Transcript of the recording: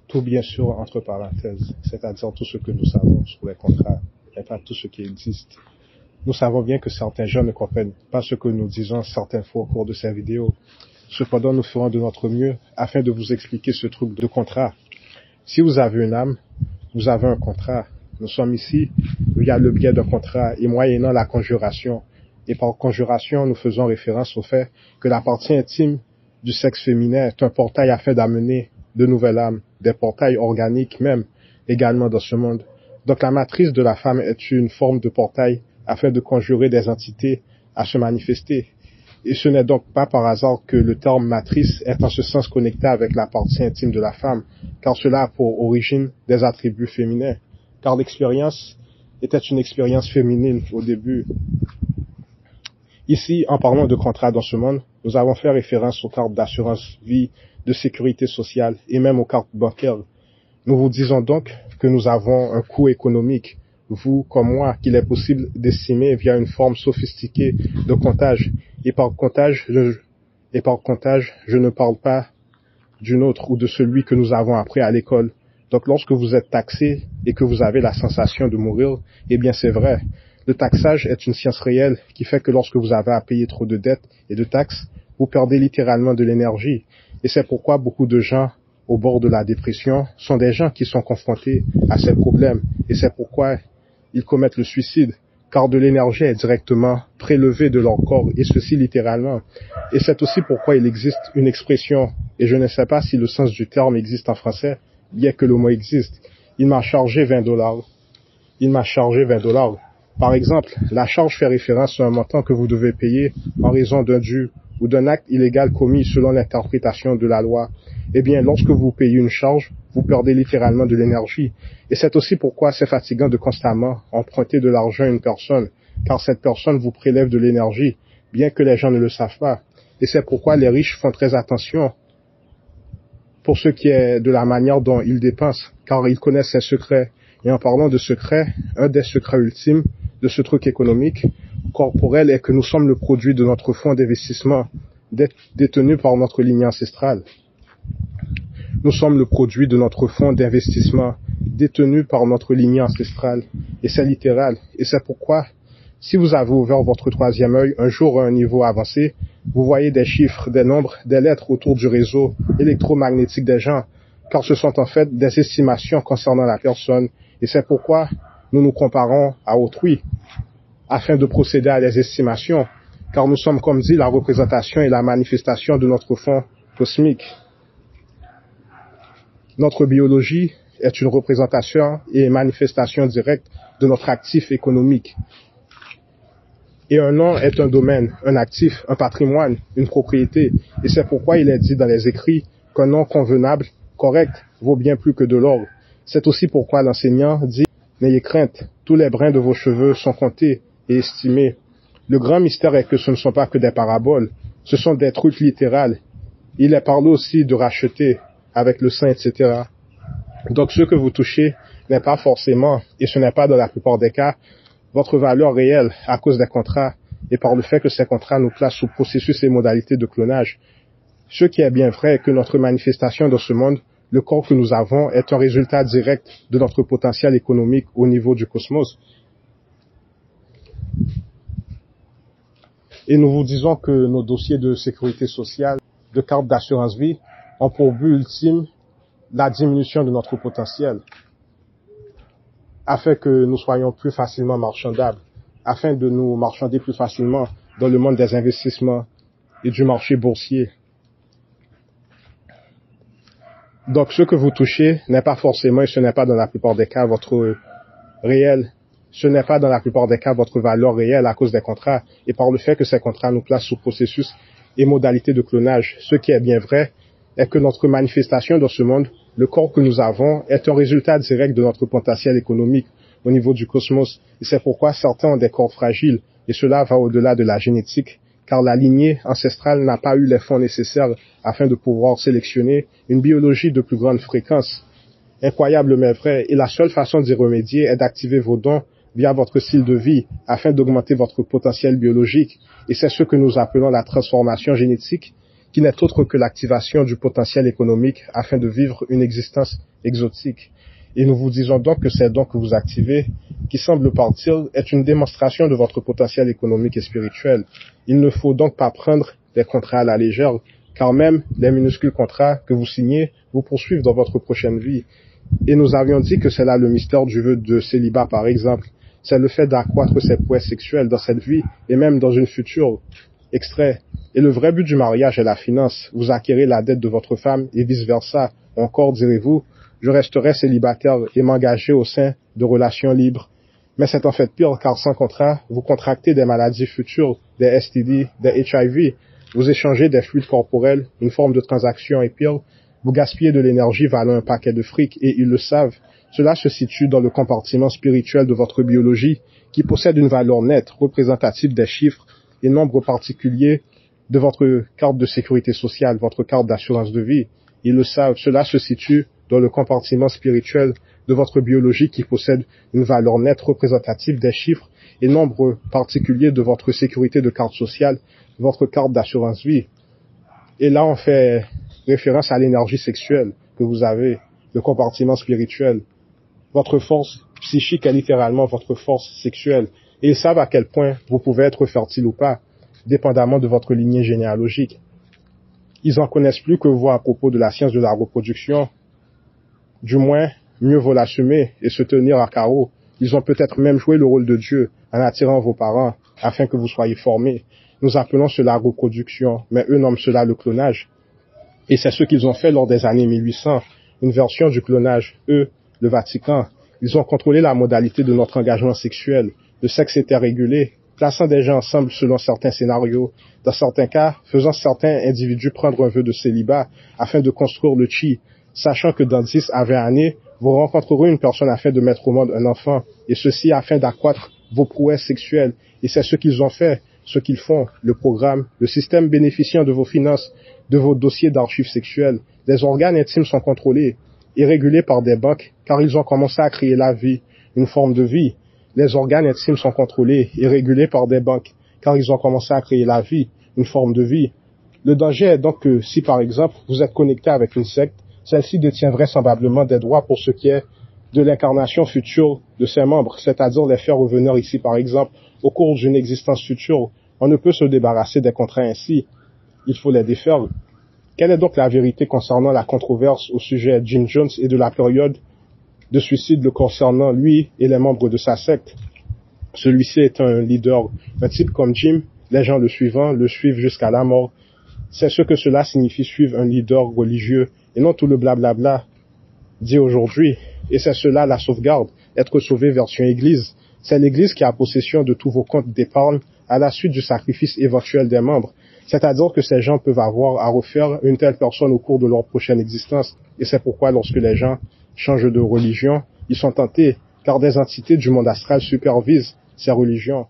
Tout bien sûr entre parenthèses, c'est-à-dire tout ce que nous savons sur les contrats, et pas tout ce qui existe. Nous savons bien que certains gens ne comprennent pas ce que nous disons certaines fois au cours de ces vidéos. Cependant, nous ferons de notre mieux afin de vous expliquer ce truc de contrat. Si vous avez une âme, vous avez un contrat. Nous sommes ici via le biais d'un contrat et moyennant la conjuration. Et par conjuration, nous faisons référence au fait que la partie intime du sexe féminin est un portail afin d'amener de nouvelles âmes, des portails organiques même, également dans ce monde. Donc la matrice de la femme est une forme de portail afin de conjurer des entités à se manifester. Et ce n'est donc pas par hasard que le terme matrice est en ce sens connecté avec la partie intime de la femme, car cela a pour origine des attributs féminins. Car l'expérience était une expérience féminine au début. Ici, en parlant de contrat dans ce monde, nous avons fait référence aux cartes d'assurance vie, de sécurité sociale et même aux cartes bancaires. Nous vous disons donc que nous avons un coût économique, vous comme moi, qu'il est possible d'estimer via une forme sophistiquée de comptage. Et par comptage, je ne parle pas d'une autre ou de celui que nous avons appris à l'école. Donc lorsque vous êtes taxé et que vous avez la sensation de mourir, eh bien c'est vrai. Le taxage est une science réelle qui fait que lorsque vous avez à payer trop de dettes et de taxes, vous perdez littéralement de l'énergie. Et c'est pourquoi beaucoup de gens au bord de la dépression sont des gens qui sont confrontés à ces problèmes. Et c'est pourquoi ils commettent le suicide, car de l'énergie est directement prélevée de leur corps, et ceci littéralement. Et c'est aussi pourquoi il existe une expression, et je ne sais pas si le sens du terme existe en français, bien que le mot existe. Il m'a chargé $20. Il m'a chargé $20. Par exemple, la charge fait référence à un montant que vous devez payer en raison d'un dû ou d'un acte illégal commis selon l'interprétation de la loi. Eh bien, lorsque vous payez une charge, vous perdez littéralement de l'énergie. Et c'est aussi pourquoi c'est fatigant de constamment emprunter de l'argent à une personne, car cette personne vous prélève de l'énergie, bien que les gens ne le savent pas. Et c'est pourquoi les riches font très attention pour ce qui est de la manière dont ils dépensent, car ils connaissent ses secrets. Et en parlant de secrets, un des secrets ultimes de ce truc économique corporel est que nous sommes le produit de notre fonds d'investissement détenu par notre lignée ancestrale. Nous sommes le produit de notre fonds d'investissement détenu par notre lignée ancestrale. Et c'est littéral. Et c'est pourquoi, si vous avez ouvert votre troisième œil un jour à un niveau avancé, vous voyez des chiffres, des nombres, des lettres autour du réseau électromagnétique des gens, car ce sont en fait des estimations concernant la personne. Et c'est pourquoi nous nous comparons à autrui, afin de procéder à des estimations, car nous sommes, comme dit, la représentation et la manifestation de notre fond cosmique. Notre biologie est une représentation et manifestation directe de notre actif économique. Et un nom est un domaine, un actif, un patrimoine, une propriété. Et c'est pourquoi il est dit dans les écrits qu'un nom convenable, correct, vaut bien plus que de l'or. C'est aussi pourquoi l'enseignant dit « N'ayez crainte, tous les brins de vos cheveux sont comptés et estimés. » Le grand mystère est que ce ne sont pas que des paraboles, ce sont des trucs littérales. Il est parlé aussi de racheter avec le sang, etc. Donc ce que vous touchez n'est pas forcément, et ce n'est pas dans la plupart des cas, votre valeur réelle à cause des contrats et par le fait que ces contrats nous placent sous processus et modalités de clonage. Ce qui est bien vrai est que notre manifestation dans ce monde, le corps que nous avons, est un résultat direct de notre potentiel économique au niveau du cosmos. Et nous vous disons que nos dossiers de sécurité sociale, de carte d'assurance vie, ont pour but ultime la diminution de notre potentiel, afin que nous soyons plus facilement marchandables, afin de nous marchander plus facilement dans le monde des investissements et du marché boursier. Donc ce que vous touchez n'est pas forcément, et ce n'est pas dans la plupart des cas votre réel, ce n'est pas dans la plupart des cas votre valeur réelle à cause des contrats et par le fait que ces contrats nous placent sous processus et modalités de clonage. Ce qui est bien vrai est que notre manifestation dans ce monde, le corps que nous avons, est un résultat direct de notre potentiel économique au niveau du cosmos. Et c'est pourquoi certains ont des corps fragiles, et cela va au-delà de la génétique, car la lignée ancestrale n'a pas eu les fonds nécessaires afin de pouvoir sélectionner une biologie de plus grande fréquence. Incroyable mais vrai, et la seule façon d'y remédier est d'activer vos dons via votre style de vie afin d'augmenter votre potentiel biologique. Et c'est ce que nous appelons la transformation génétique, qui n'est autre que l'activation du potentiel économique afin de vivre une existence exotique. Et nous vous disons donc que ces dons que vous activez, qui semblent partir, est une démonstration de votre potentiel économique et spirituel. Il ne faut donc pas prendre des contrats à la légère, car même les minuscules contrats que vous signez vous poursuivent dans votre prochaine vie. Et nous avions dit que c'est là le mystère du vœu de célibat, par exemple. C'est le fait d'accroître ses prouesses sexuelles dans cette vie et même dans une future. Extrait. Et le vrai but du mariage est la finance. Vous acquérez la dette de votre femme et vice-versa. Encore direz-vous, je resterai célibataire et m'engager au sein de relations libres. Mais c'est en fait pire, car sans contrat, vous contractez des maladies futures, des STD, des HIV, vous échangez des fluides corporels, une forme de transaction et pire, vous gaspillez de l'énergie valant un paquet de fric et ils le savent. Cela se situe dans le compartiment spirituel de votre biologie qui possède une valeur nette, représentative des chiffres et nombres particuliers de votre carte de sécurité sociale, votre carte d'assurance de vie. Ils le savent, cela se situe dans le compartiment spirituel de votre biologie qui possède une valeur nette représentative des chiffres et nombres particuliers de votre sécurité de carte sociale, votre carte d'assurance vie. Et là, on fait référence à l'énergie sexuelle que vous avez, le compartiment spirituel. Votre force psychique est littéralement votre force sexuelle. Et ils savent à quel point vous pouvez être fertile ou pas, dépendamment de votre lignée généalogique. Ils en connaissent plus que vous à propos de la science de la reproduction. Du moins, mieux vaut l'assumer et se tenir à carreau. Ils ont peut-être même joué le rôle de Dieu en attirant vos parents afin que vous soyez formés. Nous appelons cela reproduction, mais eux nomment cela le clonage. Et c'est ce qu'ils ont fait lors des années 1800, une version du clonage. Eux, le Vatican, ils ont contrôlé la modalité de notre engagement sexuel. Le sexe était régulé, plaçant des gens ensemble selon certains scénarios. Dans certains cas, faisant certains individus prendre un vœu de célibat afin de construire le chi, sachant que dans 10 à 20 années, vous rencontrerez une personne afin de mettre au monde un enfant, et ceci afin d'accroître vos prouesses sexuelles. Et c'est ce qu'ils ont fait, ce qu'ils font, le programme, le système bénéficiant de vos finances, de vos dossiers d'archives sexuelles. Les organes intimes sont contrôlés et régulés par des banques, car ils ont commencé à créer la vie, une forme de vie. Les organes intimes sont contrôlés et régulés par des banques, car ils ont commencé à créer la vie, une forme de vie. Le danger est donc que si, par exemple, vous êtes connecté avec une secte, celle-ci détient vraisemblablement des droits pour ce qui est de l'incarnation future de ses membres, c'est-à-dire les faire revenir ici, par exemple, au cours d'une existence future. On ne peut se débarrasser des contrats ainsi. Il faut les défaire. Quelle est donc la vérité concernant la controverse au sujet de Jim Jones et de la période de suicide le concernant lui et les membres de sa secte? Celui-ci est un leader. Un type comme Jim, les gens le suivent jusqu'à la mort. C'est ce que cela signifie suivre un leader religieux et non tout le blablabla dit aujourd'hui. Et c'est cela la sauvegarde, être sauvé version Église. C'est l'Église qui a possession de tous vos comptes d'épargne à la suite du sacrifice éventuel des membres. C'est-à-dire que ces gens peuvent avoir à refaire une telle personne au cours de leur prochaine existence. Et c'est pourquoi lorsque les gens changent de religion, ils sont tentés, car des entités du monde astral supervisent ces religions.